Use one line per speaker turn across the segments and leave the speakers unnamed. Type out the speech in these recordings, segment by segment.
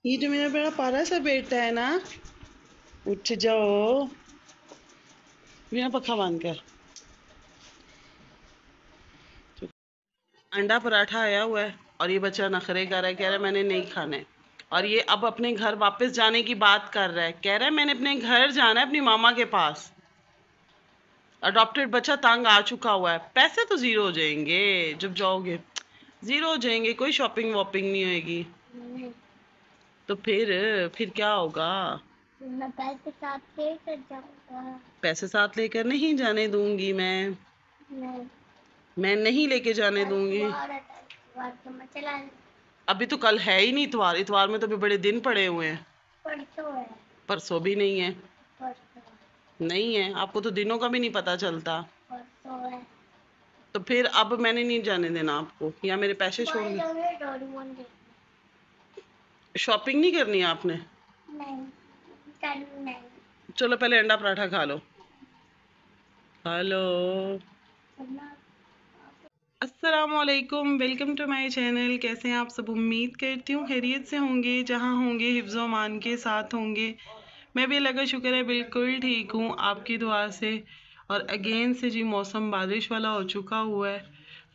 ये जो मेरा बड़ा प्यारा सा बेटा है ना, उठ जाओ। बिना पक्का बांध कर। अंडा पराठा आया हुआ है और ये बच्चा नखरे कर रहा है, कह रहा है मैंने नहीं खाना है। और ये अब अपने घर वापस जाने की बात कर रहा है, कह रहा है मैंने अपने घर जाना है, अपनी मामा के पास। अडॉप्टेड बच्चा तंग आ चुका हुआ है। पैसे तो जीरो हो जाएंगे जब जाओगे, जीरो हो जाएंगे, कोई शॉपिंग वॉपिंग नहीं होगी। तो फिर क्या होगा?
मैं पैसे साथ लेकर जाऊंगा।
पैसे साथ लेकर नहीं जाने दूंगी मैं।
नहीं,
मैं नहीं लेके जाने दूंगी।
तो मैं चला।
अभी तो कल है ही नहीं इतवार, इतवार में तो अभी बड़े दिन पड़े हुए हैं।
परसों है।
परसों भी नहीं है।
परसों
नहीं है, आपको तो दिनों का भी नहीं पता चलता।
परसों है।
तो फिर अब मैंने नहीं जाने देना आपको, या मेरे पैसे छोड़ दे।
डोरेमोन देखना।
शॉपिंग नहीं करनी है आपने?
नहीं, करनी नहीं।
चलो पहले अंडा पराठा खा लो। हेलो, अस्सलामुअलैकुम, वेलकम टू माय चैनल। कैसे हैं आप सब? उम्मीद करती हूँ खैरियत से होंगे, जहाँ होंगे हिफ्ज़ अमान के साथ होंगे। मैं भी अल्लाह का शुक्र है बिल्कुल ठीक हूँ आपकी दुआ से। और अगेन से जी मौसम बारिश वाला हो चुका हुआ है।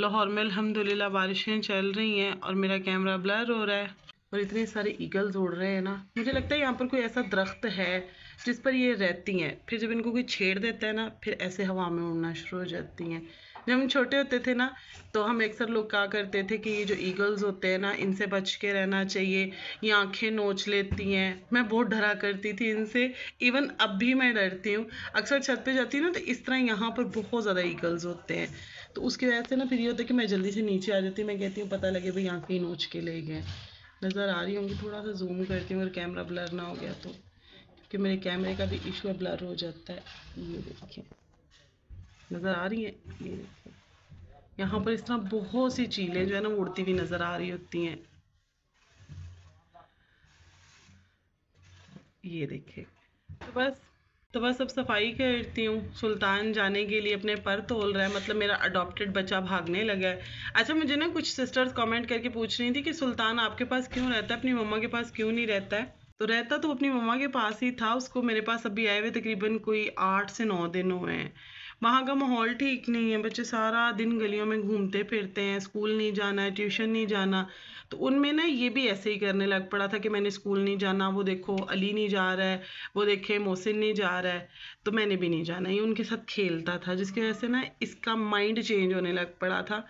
लाहौर में अल्हम्दुलिल्लाह बारिशें चल रही हैं और मेरा कैमरा ब्लर हो रहा है और इतने सारे ईगल्स उड़ रहे हैं ना। मुझे लगता है यहाँ पर कोई ऐसा दरख्त है जिस पर ये रहती हैं, फिर जब इनको कोई छेड़ देता है ना, फिर ऐसे हवा में उड़ना शुरू हो जाती हैं। जब हम छोटे होते थे ना, तो हम अक्सर लोग कहा करते थे कि ये जो ईगल्स होते हैं ना, इनसे बच के रहना चाहिए, ये आंखें नोच लेती हैं। मैं बहुत डरा करती थी इनसे, इवन अब भी मैं डरती हूँ। अक्सर छत पे जाती हूँ ना, तो इस तरह यहाँ पर बहुत ज़्यादा ईगल्स होते हैं। तो उसकी वजह से ना फिर ये होता है कि मैं जल्दी से नीचे आ जाती हूँ। मैं कहती हूँ पता लगे भाई आंखें ही नोच के ले गए। नज़र आ रही होंगी, थोड़ा सा जूम करती हूँ अगर कैमरा ब्लर ना हो गया तो, क्योंकि मेरे कैमरे का भी इशू है, ब्लर हो जाता है। ये देखिए, नज़र आ रही है? ये देखिए, यहाँ पर इस तरह बहुत सी चीलें जो है ना उड़ती हुई नज़र आ रही होती हैं। ये देखिए, तो बस अब सफाई करती हूँ। सुल्तान जाने के लिए अपने पर तोल रहा है, मतलब मेरा अडॉप्टेड बच्चा भागने लगा है। अच्छा, मुझे ना कुछ सिस्टर्स कमेंट करके पूछ रही थी कि सुल्तान आपके पास क्यों रहता है, अपनी मम्मा के पास क्यों नहीं रहता है? तो रहता तो अपनी मम्मा के पास ही था, उसको मेरे पास अभी आए हुए तकरीबन कोई 8 से 9 दिन हुए हैं। वहाँ का माहौल ठीक नहीं है, बच्चे सारा दिन गलियों में घूमते फिरते हैं, स्कूल नहीं जाना है, ट्यूशन नहीं जाना। तो उनमें ना ये भी ऐसे ही करने लग पड़ा था कि मैंने स्कूल नहीं जाना, वो देखो अली नहीं जा रहा है, वो देखे मोहसिन नहीं जा रहा है, तो मैंने भी नहीं जाना। ये उनके साथ खेलता था, जिसकी वजह से ना इसका माइंड चेंज होने लग पड़ा था।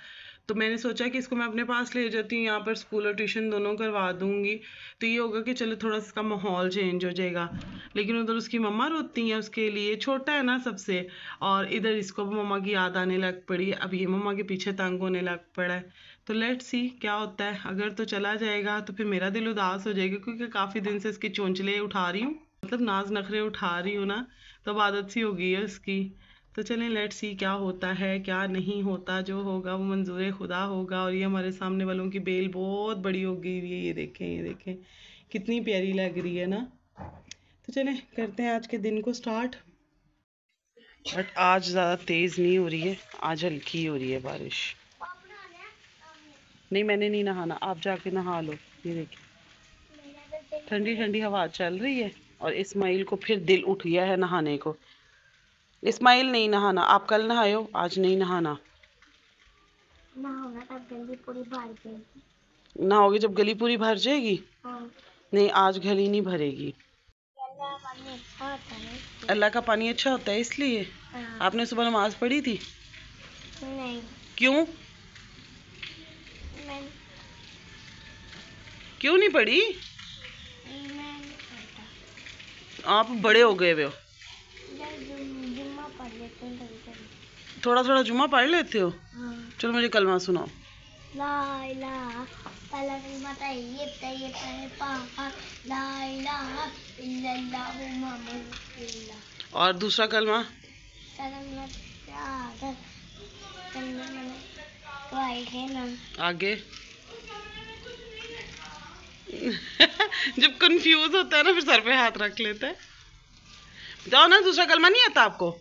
तो मैंने सोचा कि इसको मैं अपने पास ले जाती हूँ, यहाँ पर स्कूल और ट्यूशन दोनों करवा दूँगी। तो ये होगा कि चलो थोड़ा सा इसका माहौल चेंज हो जाएगा। लेकिन उधर उसकी मम्मा रोती हैं उसके लिए, छोटा है ना सबसे, और इधर इसको मम्मा की याद आने लग पड़ी। अब ये मम्मा के पीछे तंग होने लग पड़ा है। तो लेट्स सी क्या होता है। अगर तो चला जाएगा तो फिर मेरा दिल उदास हो जाएगा, क्योंकि काफ़ी दिन से इसके चोंचले उठा रही हूँ, मतलब नाज नखरे उठा रही हूँ ना, तो अब आदत सी हो गई है उसकी। तो चलें, लेट्स सी क्या होता है क्या नहीं होता। जो होगा वो मंजूर खुदा होगा। और ये हमारे सामने वालों की बेल बहुत बड़ी हो गई हुई है, ये देखें, ये देखें कितनी प्यारी लग रही है ना। तो चलें करते हैं आज के दिन को स्टार्ट। बट आज ज़्यादा तेज़ नहीं हो रही है, आज हल्की हो रही है बारिश। नहीं, मैंने नहीं नहाना, आप जाके नहा लो। ये देखिए ठंडी ठंडी हवा चल रही है और इस्माइल को फिर दिल उठ गया है नहाने को। इस्माइल नहीं नहाना, आप कल नहाए हो, आज नहीं नहाना।
नहाऊंगा तब गली पूरी भर जाएगी।
नहाओगे जब गली पूरी भर जाएगी?
हाँ।
नहीं, आज गली नहीं भरेगी।
अल्लाह का पानी अच्छा होता है इसलिए।
अल्लाह का पानी अच्छा होता है इसलिए?
हाँ।
आपने सुबह नमाज पढ़ी थी?
नहीं।
क्यों?
मैं
क्यों नहीं पढ़ी?
मैं नहीं पढ़ता।
आप बड़े हो गए हो।
जुम्मा पढ़ लेते हैं कभी-कभी।
थोड़ा थोड़ा जुम्मा पढ़ लेते हो?
हाँ।
चलो मुझे कलमा सुनाओ।
ला इलाहा पहला कलमा तैयब है पाक, ला इलाहा इल्लल्लाहु मुहम्मदुर रसूलुल्लाह।
और दूसरा कलमा?
कलमा शहादत कलमा वाहिद।
आगे? जब कंफ्यूज होता है ना, फिर सर पे हाथ रख लेता है। बताओ ना, दूसरा कलमा नहीं आता आपको?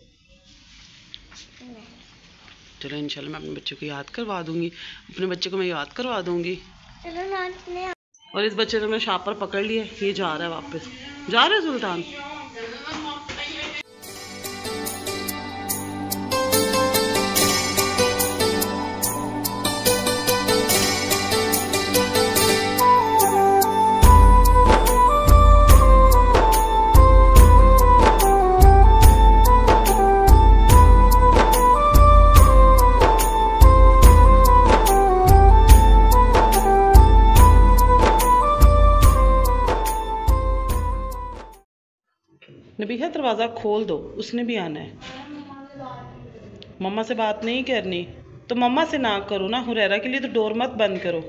चलो इंशाल्लाह मैं अपने बच्चे को याद करवा दूंगी, अपने बच्चे को मैं याद करवा दूंगी।
चलो नाचने।
और इस बच्चे ने अपना शापर पकड़ लिया, ये जा रहा है वापस, जा रहा है सुल्तान। नबीहा दरवाज़ा खोल दो, उसने भी आना है। मम्मा से बात नहीं करनी तो मम्मा से ना करो ना, हुरैरा के लिए तो डोर मत बंद करो।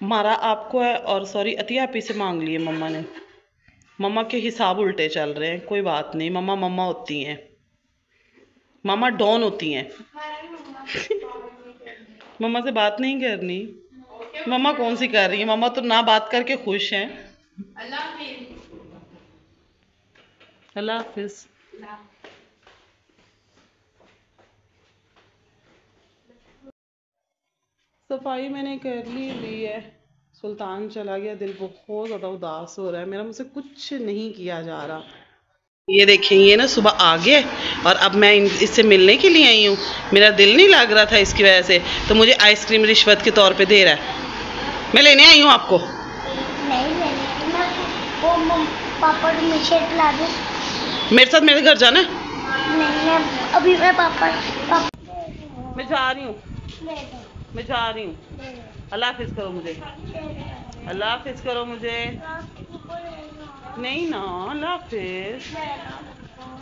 मारा आपको है और सॉरी अतिया आपी से मांग लिए मम्मा ने। मम्मा के हिसाब उल्टे चल रहे हैं, कोई बात नहीं, मम्मा मम्मा होती हैं, मम्मा डॉन होती हैं। मम्मा से बात नहीं करनी। मम्मा कौन सी कर रही है, मम्मा तो ना बात करके खुश हैं। अल्लाह हाफिज। सफाई मैंने कर ली है, सुल्तान चला गया, दिल बहुत ज़्यादा उदास हो रहा है मेरा, मुझसे कुछ नहीं किया जा रहा। ये देखें, ये ना सुबह आ गए और अब मैं इससे मिलने के लिए आई हूँ। मेरा दिल नहीं लग रहा था इसकी वजह से, तो मुझे आइसक्रीम रिश्वत के तौर पे दे रहा है। मैं लेने आई हूँ आपको।
नहीं वो पापा ला दे।
मेरे साथ मेरे घर जाना है।
नहीं अभी मैं पापा
मैं जा रही हूँ, मैं जा रही हूँ। अल्लाह हाफिज करो मुझे, अल्लाह हाफिज करो मुझे। नहीं ना, अल्लाह हाफिज।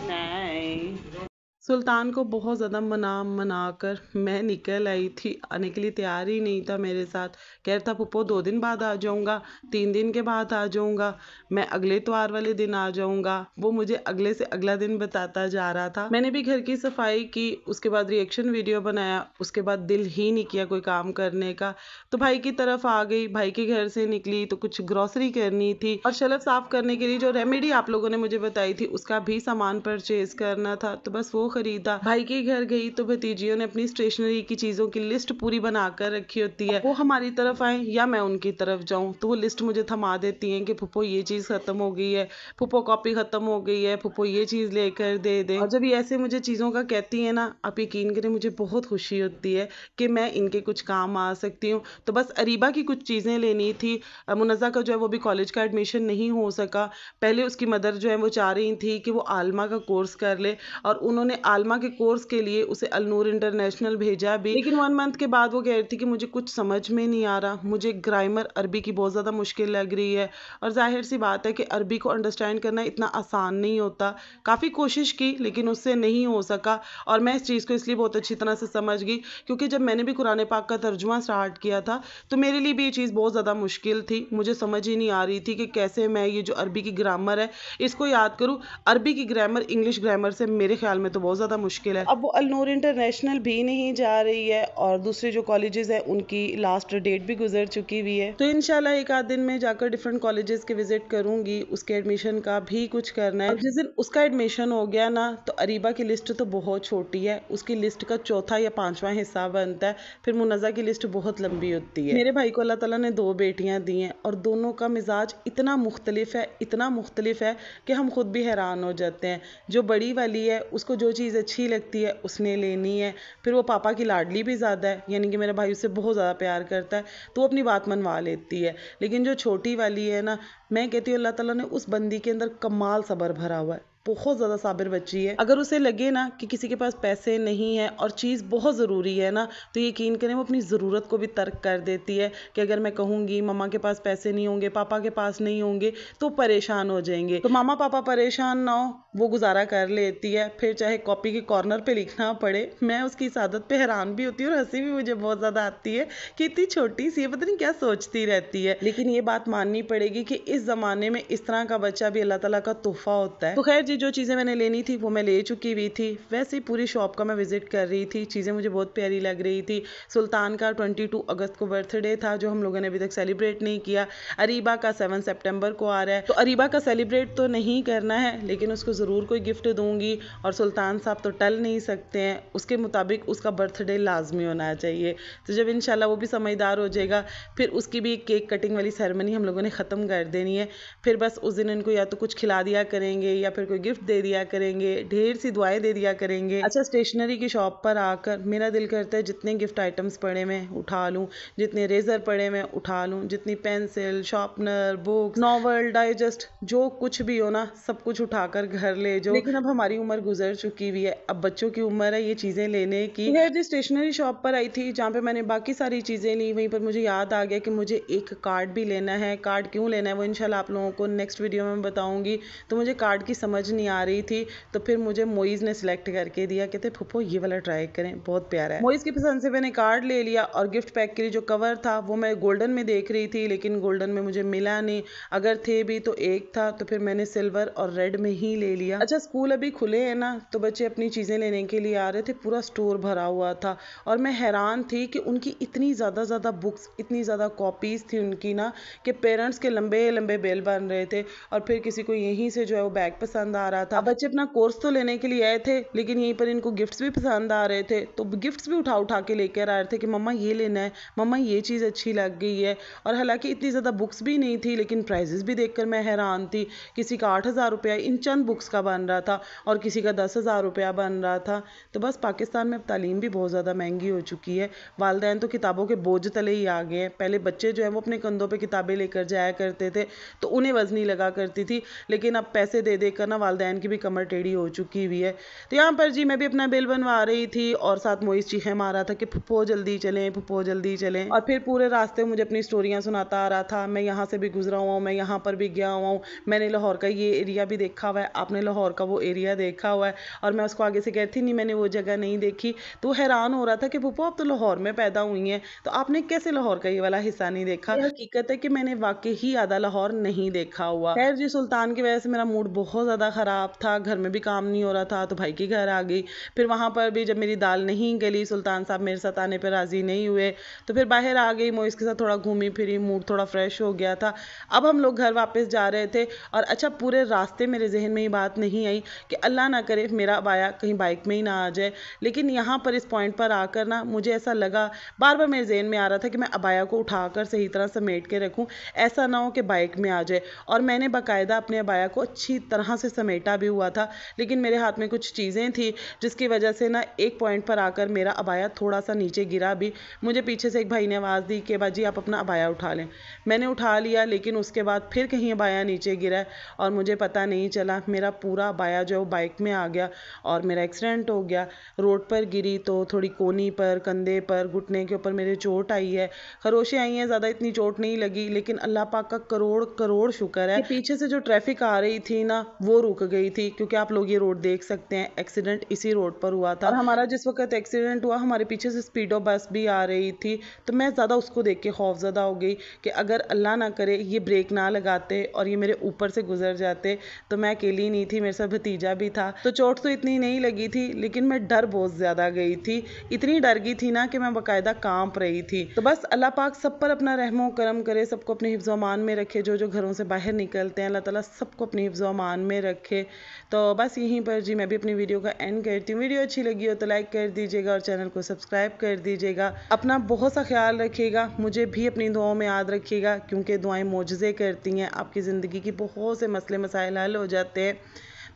नहीं। सुल्तान को बहुत ज़्यादा मना कर मैं निकल आई थी, आने के लिए तैयार ही नहीं था मेरे साथ। कह रहा था पुप्पो 2 दिन बाद आ जाऊँगा, 3 दिन के बाद आ जाऊँगा, मैं अगले इतवार वाले दिन आ जाऊँगा। वो मुझे अगले से अगला दिन बताता जा रहा था। मैंने भी घर की सफाई की, उसके बाद रिएक्शन वीडियो बनाया, उसके बाद दिल ही नहीं किया कोई काम करने का। तो भाई की तरफ आ गई, भाई के घर से निकली तो कुछ ग्रॉसरी करनी थी और शेल्फ साफ करने के लिए जो रेमेडी आप लोगों ने मुझे बताई थी उसका भी सामान परचेज करना था, तो बस वो खरीदा। भाई के घर गई तो भतीजियों ने अपनी स्टेशनरी की चीजों की लिस्ट पूरी बना कर रखी होती है। वो हमारी तरफ आए या मैं उनकी तरफ जाऊं तो वो लिस्ट मुझे थमा देती हैं कि फुप्पो ये चीज खत्म हो गई है, फुप्पो कॉपी खत्म हो गई है, फुप्पो ये चीज लेकर दे दे। और जब ये ऐसे मुझे चीजों का कहती है ना, आप यकीन करें मुझे बहुत खुशी होती है कि मैं इनके कुछ काम आ सकती हूँ। तो बस अरीबा की कुछ चीजें लेनी थी। मुनज़्ज़ा का जो है वो भी कॉलेज का एडमिशन नहीं हो सका। पहले उसकी मदर जो है वो चाह रही थी कि वो आलमा का कोर्स कर ले और उन्होंने आलमा के कोर्स के लिए उसे अलनूर इंटरनेशनल भेजा भी। लेकिन 1 मंथ के बाद वो कह रही थी कि मुझे कुछ समझ में नहीं आ रहा, मुझे ग्रामर अरबी की बहुत ज़्यादा मुश्किल लग रही है। और जाहिर सी बात है कि अरबी को अंडरस्टैंड करना इतना आसान नहीं होता। काफ़ी कोशिश की लेकिन उससे नहीं हो सका। और मैं इस चीज़ को इसलिए बहुत अच्छी तरह से समझ गई क्योंकि जब मैंने भी कुरान पाक का तर्जुमा स्टार्ट किया था तो मेरे लिए भी ये चीज़ बहुत ज़्यादा मुश्किल थी। मुझे समझ ही नहीं आ रही थी कि कैसे मैं ये जो अरबी की ग्रामर है इसको याद करूँ। अरबी की ग्रामर इंग्लिश ग्रामर से मेरे ख्याल में तो बहुत ज़्यादा मुश्किल है। अब वो अलनूर इंटरनेशनल भी नहीं जा रही है और दूसरे जो कॉलेजेस हैं उनकी लास्ट डेट भी गुजर चुकी हुई है। तो इंशाल्लाह एक आध दिन में जाकर डिफरेंट कॉलेजेस के विजिट करूंगी। उसके एडमिशन का भी कुछ करना है। जिस दिन उसका एडमिशन हो गया ना तो अरीबा की लिस्ट तो बहुत छोटी है, उसकी लिस्ट का 4था या 5वां हिस्सा बनता है। फिर मुनज़्ज़ा की लिस्ट बहुत लंबी होती है। मेरे भाई को अल्लाह ताला ने 2 बेटियां दी हैं और दोनों का मिजाज इतना मुख्तलिफ है, इतना मुख्तलिफ है कि हम खुद भी हैरान हो जाते हैं। जो बड़ी वाली है उसको जो चीज़ अच्छी लगती है उसने लेनी है। फिर वो पापा की लाडली भी ज़्यादा है, यानी कि मेरा भाई उससे बहुत ज़्यादा प्यार करता है तो वो अपनी बात मनवा लेती है। लेकिन जो छोटी वाली है ना, मैं कहती हूँ अल्लाह ताला ने उस बंदी के अंदर कमाल सब्र भरा हुआ है, बहुत ज़्यादा साबिर बच्ची है। अगर उसे लगे ना कि किसी के पास पैसे नहीं है और चीज़ बहुत ज़रूरी है ना तो यकीन करें वो अपनी ज़रूरत को भी तर्क कर देती है कि अगर मैं कहूँगी मम्मा के पास पैसे नहीं होंगे, पापा के पास नहीं होंगे तो परेशान हो जाएंगे। तो मामा पापा परेशान ना हो, वो गुजारा कर लेती है। फिर चाहे कॉपी के कॉर्नर पे लिखना पड़े। मैं उसकी इस आदत पे हैरान भी होती हूँ और हंसी भी मुझे बहुत ज़्यादा आती है कि इतनी छोटी सी है, पता नहीं क्या सोचती रहती है। लेकिन ये बात माननी पड़ेगी कि इस ज़माने में इस तरह का बच्चा भी अल्लाह ताला का तोहफा होता है। तो खैर जी जो चीज़ें मैंने लेनी थी वो मैं ले चुकी हुई थी। वैसे ही पूरी शॉप का मैं विज़िट कर रही थी, चीज़ें मुझे बहुत प्यारी लग रही थी। सुल्तान का 22 अगस्त को बर्थडे था जो हम लोगों ने अभी तक सेलिब्रेट नहीं किया। अरीबा का 7 सितंबर को आ रहा है, तो अरीबा का सेलिब्रेट तो नहीं करना है लेकिन उसको ज़रूर कोई गिफ्ट दूंगी। और सुल्तान साहब तो टल नहीं सकते हैं, उसके मुताबिक उसका बर्थडे लाजमी होना चाहिए। तो जब इंशाल्लाह वो भी समझदार हो जाएगा फिर उसकी भी केक कटिंग वाली सेरेमनी हम लोगों ने ख़त्म कर देनी है। फिर बस उस दिन इनको या तो कुछ खिला दिया करेंगे या फिर कोई गिफ्ट दे दिया करेंगे, ढेर सी दुआएं दे दिया करेंगे। अच्छा, स्टेशनरी की शॉप पर आकर मेरा दिल करता है जितने गिफ्ट आइटम्स पड़े मैं उठा लूँ, जितने रेजर पड़े मैं उठा लूँ, जितनी pencil, sharpener, book, novel, digest, जो कुछ भी हो ना सब कुछ उठाकर घर ले जाओ। लेकिन अब हमारी उम्र गुजर चुकी हुई है, अब बच्चों की उम्र है ये चीजें लेने की। खैर जी स्टेशनरी शॉप पर आई थी जहाँ पे मैंने बाकी सारी चीजें ली, वहीं पर मुझे याद आ गया कि मुझे एक कार्ड भी लेना है। कार्ड क्यों लेना है वो इंशाल्लाह आप लोगों को नेक्स्ट वीडियो में बताऊंगी। तो मुझे कार्ड की समझ नहीं आ रही थी तो फिर मुझे मोइज ने सिलेक्ट करके दिया, कहते फुप्पो ये वाला ट्राई करें, बहुत प्यारा है। मोइज की पसंद से मैंने कार्ड ले लिया और गिफ्ट पैक के लिए जो कवर था वो मैं गोल्डन में देख रही थी लेकिन गोल्डन में मुझे मिला नहीं, अगर थे भी तो एक था, तो फिर मैंने सिल्वर और रेड में ही ले लिया। अच्छा, स्कूल अभी खुले हैं ना तो बच्चे अपनी चीजें लेने के लिए आ रहे थे, पूरा स्टोर भरा हुआ था और मैं हैरान थी कि उनकी इतनी ज़्यादा बुक्स, इतनी ज़्यादा कॉपीज़ थी उनकी ना कि पेरेंट्स के लंबे लंबे बिल बन रहे थे और फिर किसी को यहीं से जो है वो बैग पसंद आ रहा था। बच्चे अपना कोर्स तो लेने के लिए आए थे लेकिन यहीं पर इनको गिफ्ट्स भी पसंद आ रहे थे, तो गिफ्ट्स भी उठा उठा के लेकर आ रहे थे कि मम्मा ये लेना है, मम्मा ये चीज़ अच्छी लग गई है। और हालांकि इतनी ज़्यादा बुक्स भी नहीं थी लेकिन प्राइजेस भी देखकर मैं हैरान थी। किसी का 8,000 रुपया इन चंद बुक्स का बन रहा था और किसी का 10,000 रुपया बन रहा था। तो बस पाकिस्तान में अब तालीम भी बहुत ज़्यादा महंगी हो चुकी है, वालिदैन तो किताबों के बोझ तले ही आ गए हैं। पहले बच्चे जो है वो अपने कंधों पे किताबें लेकर जाया करते थे तो उन्हें वजनी लगा करती थी, लेकिन अब पैसे दे देकर ना वालिदैन की भी कमर टेढ़ी हो चुकी हुई है। तो यहाँ पर जी मैं भी अपना बिल बनवा रही थी और साथ मोइस चीखें मारा था कि फुप्पो जल्दी चलें, फुप्पो जल्दी चलें। और फिर पूरे रास्ते मुझे अपनी स्टोरियाँ सुनाता आ रहा था, मैं यहाँ से भी गुजरा हुआ हूँ, मैं यहाँ पर भी गया हुआ हूँ, मैंने लाहौर का ये एरिया भी देखा हुआ है, आपने लाहौर का वो एरिया देखा हुआ है। और मैं उसको आगे से कहती नहीं मैंने वो जगह नहीं देखी, तो हैरान हो रहा था कि फुप्पो आप तो लाहौर में पैदा हुई हैं तो आपने कैसे लाहौर का ये वाला हिस्सा नहीं देखा। हकीकत है कि मैंने वाकई ही आधा लाहौर नहीं देखा हुआ। खैर जी सुल्तान की वजह से मेरा मूड बहुत ज़्यादा ख़राब था, घर में भी काम नहीं हो रहा था तो भाई के घर आ गई। फिर वहाँ पर भी जब मेरी दाल नहीं गली, सुल्तान साहब मेरे साथ आने पर राज़ी नहीं हुए, तो फिर बाहर आ गई, मोइस के साथ थोड़ा घूमी फिरी, मूड थोड़ा फ्रेश हो गया था। अब हम लोग घर वापस जा रहे थे और अच्छा पूरे रास्ते मेरे जहन में ये बात नहीं आई कि अल्लाह ना करे मेरा अबाया कहीं बाइक में ही ना आ जाए। लेकिन यहाँ पर इस पॉइंट पर आकर ना मुझे ऐसा लगा, बार बार मेरे जहन में आ रहा था कि मैं अबाया को उठाकर सही तरह समेट के रखूँ, ऐसा ना हो कि बाइक में आ जाए। और मैंने बाकायदा अपने अबाया को अच्छी तरह से समेटा भी हुआ था, लेकिन मेरे हाथ में कुछ चीज़ें थी जिसकी वजह से ना एक पॉइंट पर आकर मेरा अबाया थोड़ा सा नीचे गिरा भी। मुझे पीछे से एक भाई ने आवाज़ दी कि बाजी आप अपना अबाया उठा लें। मैंने उठा लिया लेकिन उसके बाद फिर कहीं अबाया नीचे गिरा और मुझे पता नहीं चला, मेरा पूरा अबाया जो है वो बाइक में आ गया और मेरा एक्सीडेंट हो गया। रोड पर गिरी तो थोड़ी कोनी पर, कंधे पर, घुटने के ऊपर मेरे चोट आई है, खरोशें आई हैं, ज़्यादा इतनी चोट नहीं लगी लेकिन अल्लाह पाक का करोड़ करोड़ शुक्र है पीछे से जो ट्रैफिक आ रही थी ना वो रुक गई थी, क्योंकि आप लोग ये रोड देख सकते हैं एक्सीडेंट इसी रोड पर हुआ था। और हमारा जिस वक्त एक्सीडेंट हुआ हमारे पीछे से स्पीडो बस भी आ रही थी, तो मैं ज़्यादा उसको देख के खौफज़दा हो गई कि अगर अल्लाह ना करे ये ब्रेक ना लगाते और ये मेरे ऊपर से गुजर जाते तो मैं अकेली नहीं थी, मेरे साथ भतीजा भी था। तो चोट तो इतनी नहीं लगी थी लेकिन मैं डर बहुत ज़्यादा गई थी, इतनी डर गई थी ना कि मैं बाकायदा कांप रही थी। तो बस अल्लाह पाक सब पर अपना रहमो करम करे, सबको अपने हिफ्ज़ अमान में रखे, जो जो घरों से बाहर निकलते हैं अल्लाह ताला सबको अपने हिफ्ज़ अमान में रखे। तो बस यहीं पर जी मैं भी अपनी वीडियो का एंड करती हूँ। वीडियो अच्छी लगी हो तो लाइक कर दीजिएगा और चैनल को सब्सक्राइब कर दीजिएगा। अपना बहुत सा ख्याल रखिएगा, मुझे भी अपनी दुआओं में याद रखिएगा क्योंकि दुआएं मोजज़े करती हैं, आपकी ज़िंदगी की बहुत से मसले मसाइल हल हो जाते हैं।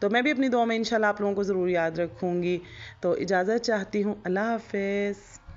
तो मैं भी अपनी दुआ में इंशाल्लाह आप लोगों को ज़रूर याद रखूँगी। तो इजाज़त चाहती हूँ, अल्लाह हाफ़िज़।